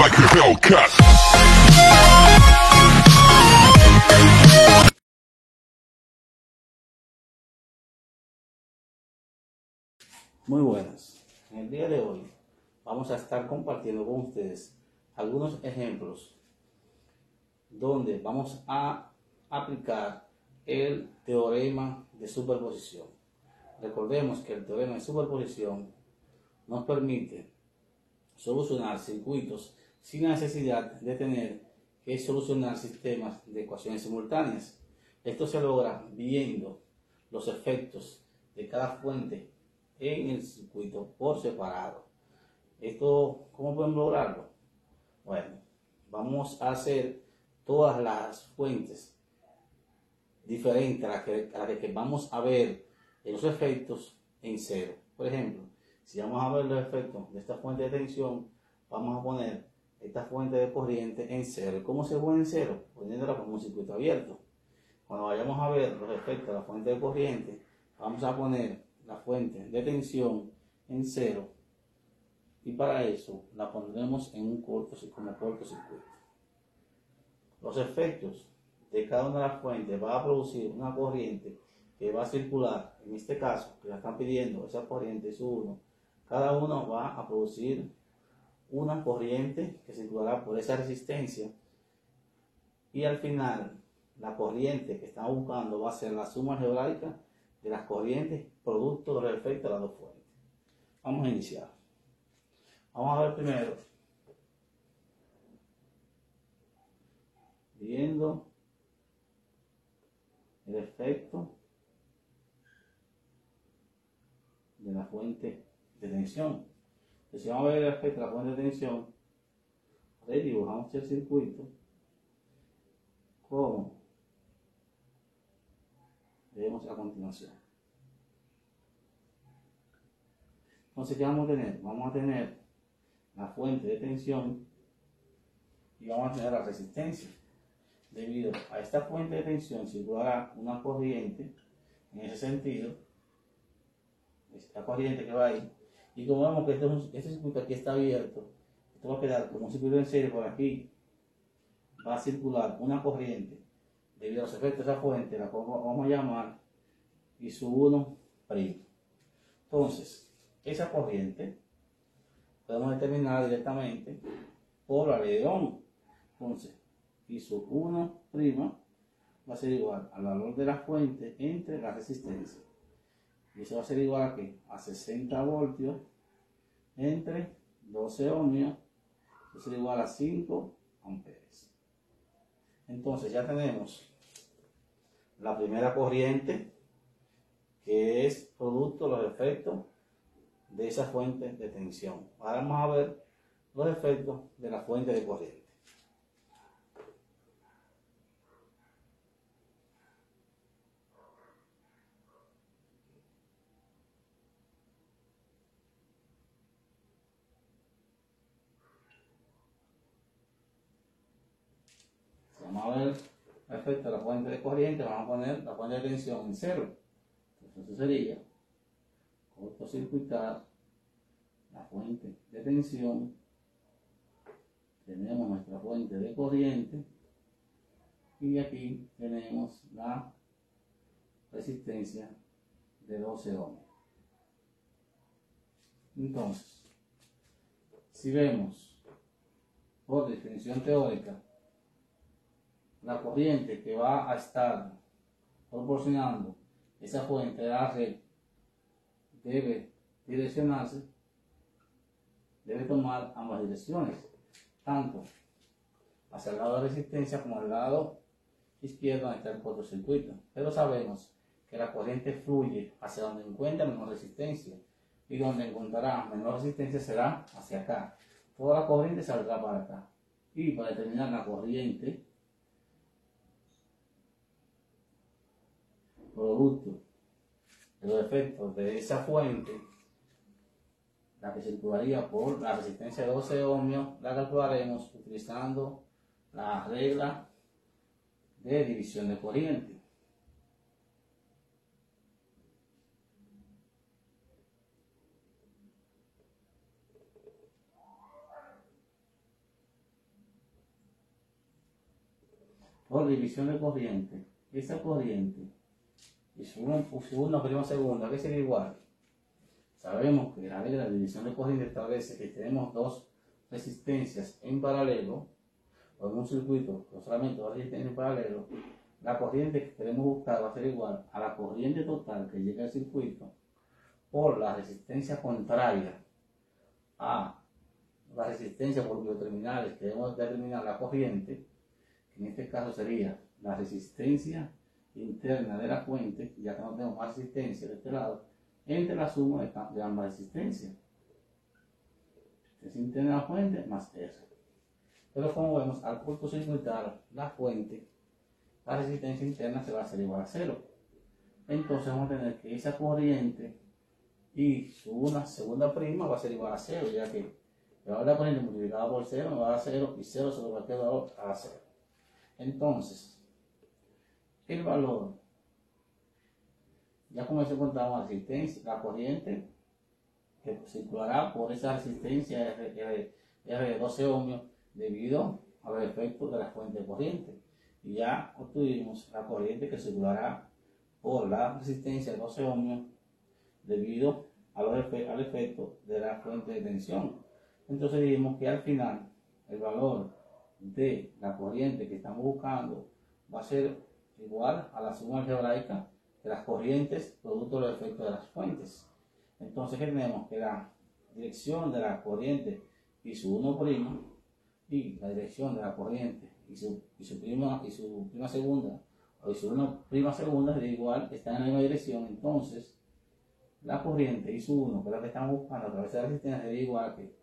like a Hellcat. Muy buenas. En el día de hoy vamos a estar compartiendo con ustedes algunos ejemplos donde vamos a aplicar el teorema de superposición. Recordemos que el teorema de superposición nos permite solucionar circuitos sin la necesidad de tener que solucionar sistemas de ecuaciones simultáneas. Esto se logra viendo los efectos de cada fuente en el circuito por separado. Esto, ¿cómo podemos lograrlo? Bueno, vamos a hacer todas las fuentes diferentes a las que vamos a ver los efectos en cero. Por ejemplo, si vamos a ver los efectos de esta fuente de tensión, vamos a poner esta fuente de corriente en cero. ¿Cómo se pone en cero? Poniéndola como un circuito abierto. Cuando vayamos a ver los efectos de la fuente de corriente, vamos a poner la fuente de tensión en cero, y para eso la pondremos en un como cortocircuito. Los efectos de cada una de las fuentes va a producir una corriente que va a circular. En este caso, que la están pidiendo, esa corriente es 1. Cada uno va a producir una corriente que circulará por esa resistencia, y al final la corriente que estamos buscando va a ser la suma algebraica de las corrientes producto de los efectos de las dos fuentes. Vamos a iniciar. Vamos a ver primero, viendo el efecto de la fuente de tensión. Entonces, si vamos a ver el efecto de la fuente de tensión, dibujamos el circuito como vemos a continuación. Entonces, ¿qué vamos a tener? Vamos a tener la fuente de tensión y vamos a tener la resistencia. Debido a esta fuente de tensión circulará una corriente en ese sentido, esta corriente que va ahí, y como vemos que este circuito aquí está abierto, esto va a quedar como un circuito en serie. Por aquí va a circular una corriente debido a los efectos de esa fuente, la vamos a llamar I1'. Entonces, esa corriente podemos determinar directamente por la ley de Ohm. Entonces, I1' va a ser igual al valor de la fuente entre la resistencia. Y eso va a ser igual a ¿qué? A 60 voltios entre 12 ohmios. Eso va a ser igual a 5 amperes. Entonces ya tenemos la primera corriente, que es producto de los efectos de esa fuente de tensión. Ahora vamos a ver los efectos de la fuente de corriente. Vamos a ver el efecto de la fuente de corriente. Vamos a poner la fuente de tensión en cero. Entonces sería cortocircuitar la fuente de tensión. Tenemos nuestra fuente de corriente y aquí tenemos la resistencia de 12 ohms. Entonces, si vemos por definición teórica, la corriente que va a estar proporcionando esa fuente de la red debe direccionarse, debe tomar ambas direcciones, tanto hacia el lado de resistencia como al lado izquierdo donde está el cortocircuito. Pero sabemos que la corriente fluye hacia donde encuentra menor resistencia, y donde encontrará menor resistencia será hacia acá. Toda la corriente saldrá para acá. Y para determinar la corriente producto de los efectos de esa fuente, la que circularía por la resistencia de 12 ohmios, la calcularemos utilizando la regla de división de corriente. por división de corriente. Esa corriente y su 1 prima segunda, que sería igual. Sabemos que la ley de la división de corriente establece que tenemos dos resistencias en paralelo, o en un circuito con solamente dos resistencias en paralelo. La corriente que queremos buscar va a ser igual a la corriente total que llega al circuito por la resistencia contraria a la resistencia por bioterminales que debemos determinar la corriente, que en este caso sería la resistencia interna de la fuente, ya que no tenemos más resistencia de este lado, entre la suma de ambas resistencias. Resistencia interna de la fuente más R. Pero como vemos, al cortocircuitar la fuente, la resistencia interna se va a hacer igual a 0. Entonces vamos a tener que esa corriente y su una segunda prima va a ser igual a 0, ya que el valor de la corriente multiplicado por 0 me va a dar 0 y 0 sobre cualquier valor a 0. Entonces, el valor, ya como se encontramos la resistencia, la corriente que circulará por esa resistencia R de 12 ohmios debido a los efectos de la fuente de corriente. Y ya obtuvimos la corriente que circulará por la resistencia de 12 ohmios debido al efecto de la fuente de tensión. Entonces dijimos que al final el valor de la corriente que estamos buscando va a ser igual a la suma algebraica de las corrientes producto de los efectos de las fuentes. Entonces, ¿qué tenemos? Que la dirección de la corriente y su 1' y la dirección de la corriente y su prima segunda o su 1' segunda es igual, están en la misma dirección. Entonces la corriente y su 1, que es lo que estamos buscando a través de la resistencia, sería igual que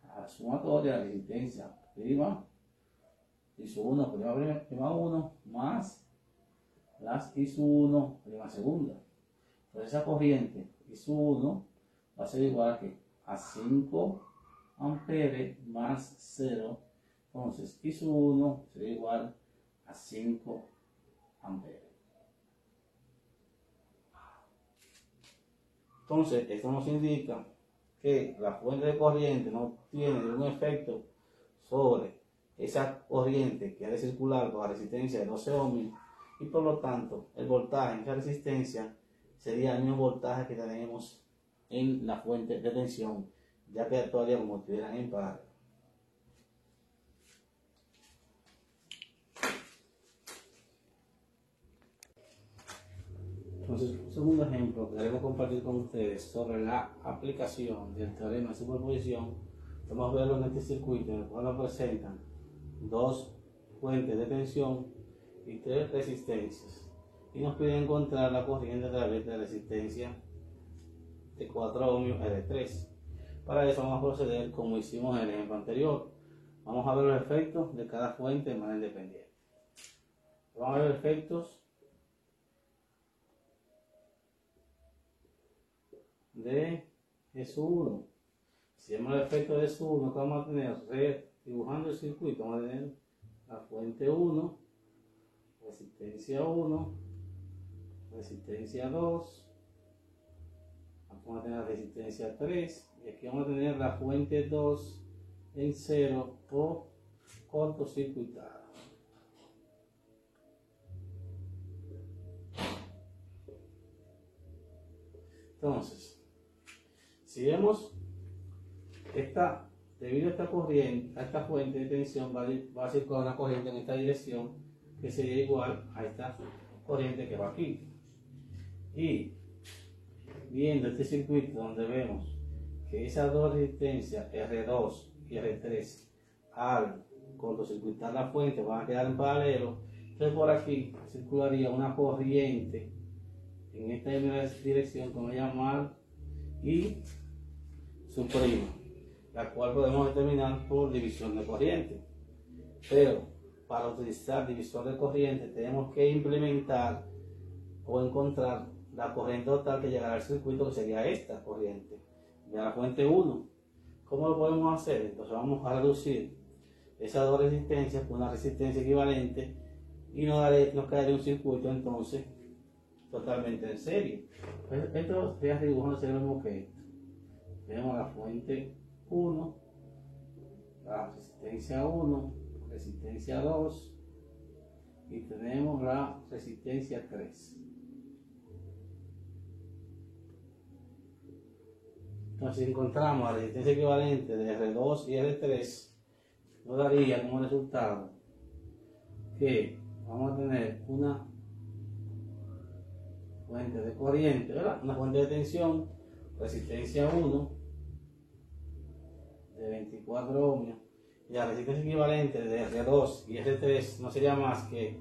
a la sumatoria de la resistencia prima y su 1' prima 1 más las y su 1' segunda. Entonces esa corriente y su 1 va a ser igual que a 5 amperes más 0. Entonces y su 1 sería igual a 5 amperes. Entonces esto nos indica que la fuente de corriente no tiene ningún efecto sobre esa corriente que ha de circular con la resistencia de 12 ohmios, y por lo tanto el voltaje en esa resistencia sería el mismo voltaje que tenemos en la fuente de tensión, ya que actuaría como si estuvieran en paralelo. Entonces, un segundo ejemplo que queremos compartir con ustedes sobre la aplicación del teorema de superposición. Vamos a verlo en este circuito en el cual nos presentan dos fuentes de tensión y tres resistencias, y nos piden encontrar la corriente a través de la resistencia de 4 ohmios R3. Para eso vamos a proceder como hicimos en el ejemplo anterior. Vamos a ver los efectos de cada fuente de manera independiente. Vamos a ver los efectos de S1. Si vemos el efecto de S1, que vamos a tener, dibujando el circuito, vamos a tener la fuente 1, resistencia 1, resistencia 2, vamos a tener la resistencia 3, y aquí vamos a tener la fuente 2 en 0 o cortocircuitada. Entonces, si vemos debido a esta corriente, a esta fuente de tensión, va a circular una corriente en esta dirección que sería igual a esta corriente que va aquí. Y viendo este circuito donde vemos que esas dos resistencias R2 y R3 al cortocircuitar la fuente van a quedar en paralelo, entonces por aquí circularía una corriente en esta misma dirección que vamos a llamar y su prima, la cual podemos determinar por división de corriente. Pero para utilizar división de corriente tenemos que implementar o encontrar la corriente total que llegará al circuito, que sería esta corriente de la fuente 1. ¿Cómo lo podemos hacer? Entonces vamos a reducir esas dos resistencias por una resistencia equivalente y nos quedaría un circuito entonces totalmente en serie. Pues esto sería dibujando lo mismo que esto. Tenemos la fuente 1, la resistencia 1, resistencia 2, y tenemos la resistencia 3. Entonces, si encontramos la resistencia equivalente de R2 y R3, nos daría como resultado que vamos a tener una fuente de corriente, ¿verdad? Una fuente de tensión, resistencia 1 de 24 ohmios, y la resistencia equivalente de R2 y R3 no sería más que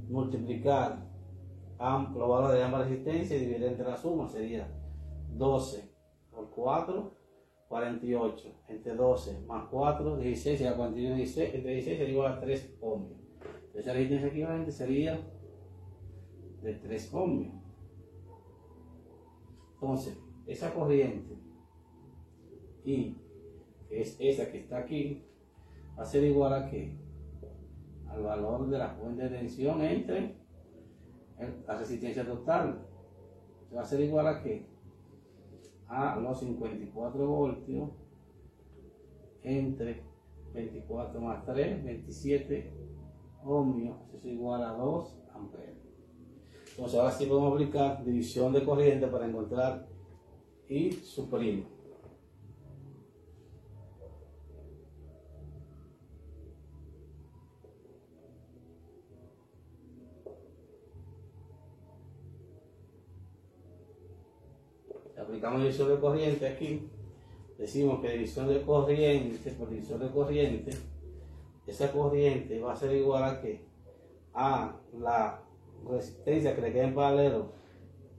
multiplicar los valores de ambas resistencias y dividir entre la suma, sería 12 por 4, 48, entre 12 más 4, 16, sería 41, 16, entre 16 sería igual a 3 ohmios. Entonces la resistencia equivalente sería de 3 ohmios. Entonces, esa corriente I, que es esa que está aquí, va a ser igual a ¿qué? Al valor de la fuente de tensión entre la resistencia total. Va a ser igual a ¿qué? A los 54 voltios entre 24 más 3, 27 ohmios, eso es igual a 2 amperes. Entonces ahora sí podemos aplicar división de corriente para encontrar I su prima. Aplicamos división de corriente aquí, decimos que división de corriente por división de corriente, esa corriente va a ser igual a ¿qué? A la resistencia que le queda en paralelo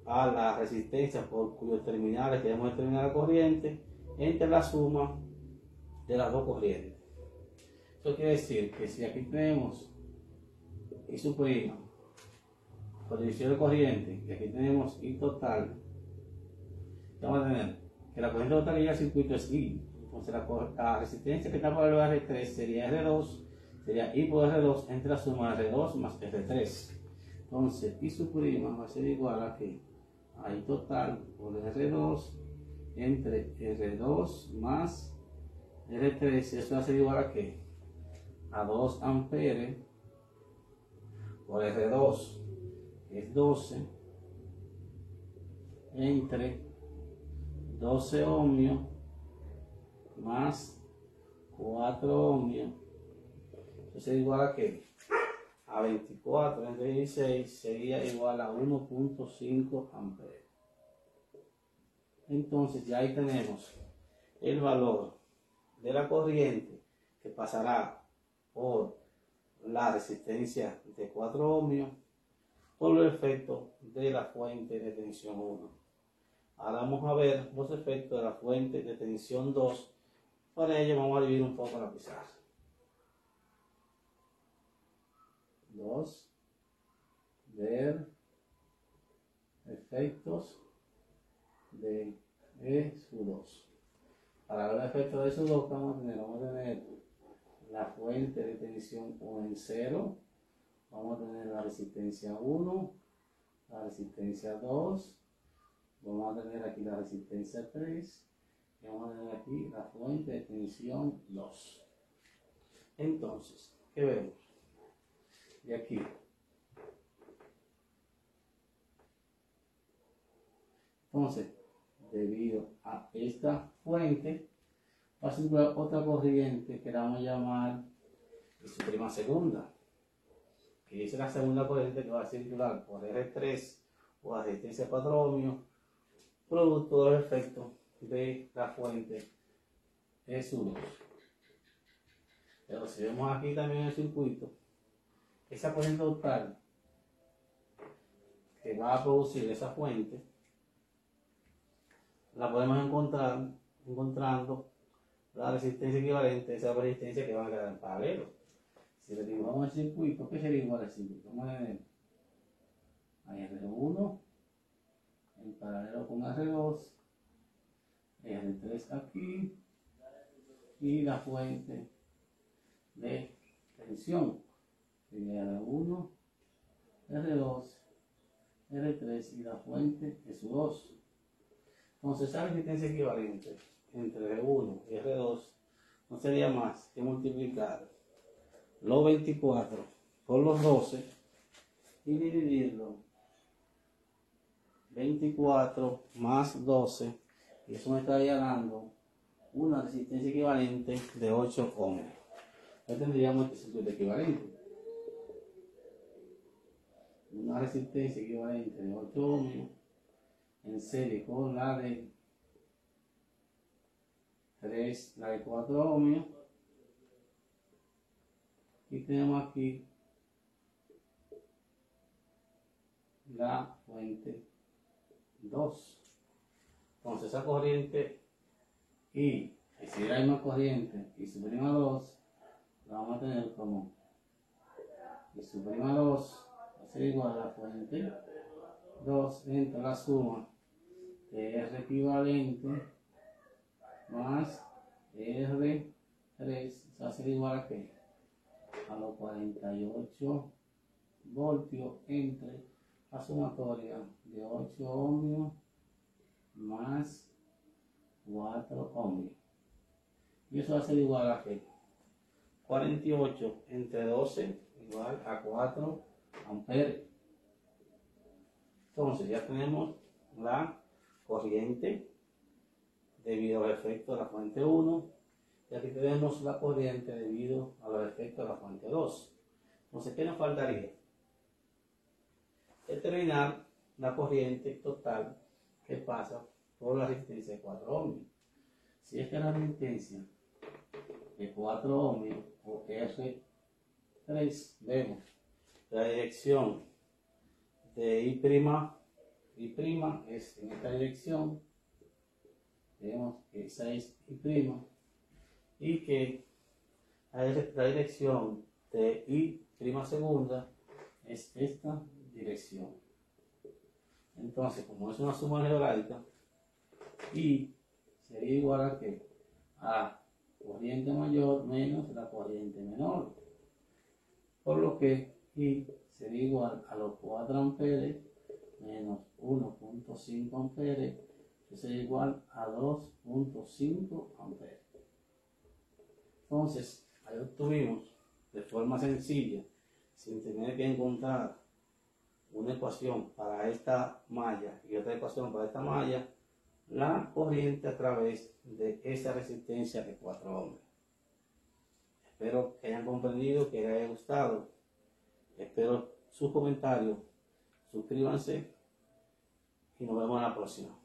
a la resistencia por cuyos terminales queremos determinar la corriente entre la suma de las dos corrientes. Eso quiere decir que si aquí tenemos I su prima por división de corriente y aquí tenemos I total, vamos a tener que la corriente total del circuito es I. Entonces la resistencia que está por el R3 sería R2, sería I por R2 entre la suma de R2 más R3. Entonces I su prima va a ser igual a que a I total por R2 entre R2 más R3. Eso va a ser igual a que a 2 amperes por R2, que es 12, entre 12 ohmios más 4 ohmios. Entonces es igual a que a 24 entre 16 sería igual a 1.5 amperes. Entonces ya ahí tenemos el valor de la corriente que pasará por la resistencia de 4 ohmios por los efectos de la fuente de tensión 1. Ahora vamos a ver los efectos de la fuente de tensión 2. Para ello vamos a dividir un poco la pizarra. 2. Ver efectos de E2. Para ver el efecto de E2 vamos a tener la fuente de tensión 1 en 0. Vamos a tener la resistencia 1, la resistencia 2. Vamos a tener aquí la resistencia 3 y vamos a tener aquí la fuente de tensión 2. Entonces, ¿qué vemos? De aquí. Entonces, debido a esta fuente, va a circular otra corriente que la vamos a llamar su prima segunda, que es la segunda corriente que va a circular por R3 o a resistencia 4 ohmios, producto del efecto de la fuente E2. Pero si vemos aquí también el circuito, esa corriente total que va a producir esa fuente, la podemos encontrar encontrando la resistencia equivalente a esa resistencia que van a quedar en paralelo. Si le dibujamos el circuito, ¿qué sería igual al circuito? Vamos a tener a R1 en paralelo con R2, R3 aquí y la fuente de tensión sería R1, R2, R3 y la fuente S2. Entonces esa resistencia equivalente entre R1 y R2 no sería más que multiplicar los 24 por los 12 y dividirlo 24 más 12, y eso me estaría dando una resistencia equivalente de 8 ohms. Ya tendríamos este circuito equivalente. Una resistencia equivalente de 8 ohms en serie con la de 4 ohms. Y tenemos aquí la fuente 2. Entonces esa corriente y si la misma corriente y su prima 2, la vamos a tener como y su prima 2 va a ser igual a la fuente 2 entre la suma de R equivalente más R3, va a ser igual a ¿qué? A los 48 voltios entre la sumatoria de 8 ohmios más 4 ohmios. Y eso va a ser igual a ¿qué? 48 entre 12 igual a 4 amperes. Entonces ya tenemos la corriente debido al efecto de la fuente 1, y aquí tenemos la corriente debido a los efectos de la fuente 2. Entonces, ¿qué nos faltaría? Determinar la corriente total que pasa por la resistencia de 4 ohmios. Si es que la resistencia de 4 ohmios o R3, vemos la dirección de I' es en esta dirección, vemos que esa es I', y que la dirección de I' segunda es esta dirección. Entonces, como es una suma algebraica, I sería igual a ¿qué? A corriente mayor menos la corriente menor, por lo que I sería igual a los 4 amperes menos 1.5 amperes, que sería igual a 2.5 amperes. Entonces, ahí obtuvimos de forma sencilla, sin tener que encontrar una ecuación para esta malla y otra ecuación para esta malla, la corriente a través de esa resistencia de 4 ohms. Espero que hayan comprendido, que les haya gustado. Espero sus comentarios. Suscríbanse y nos vemos en la próxima.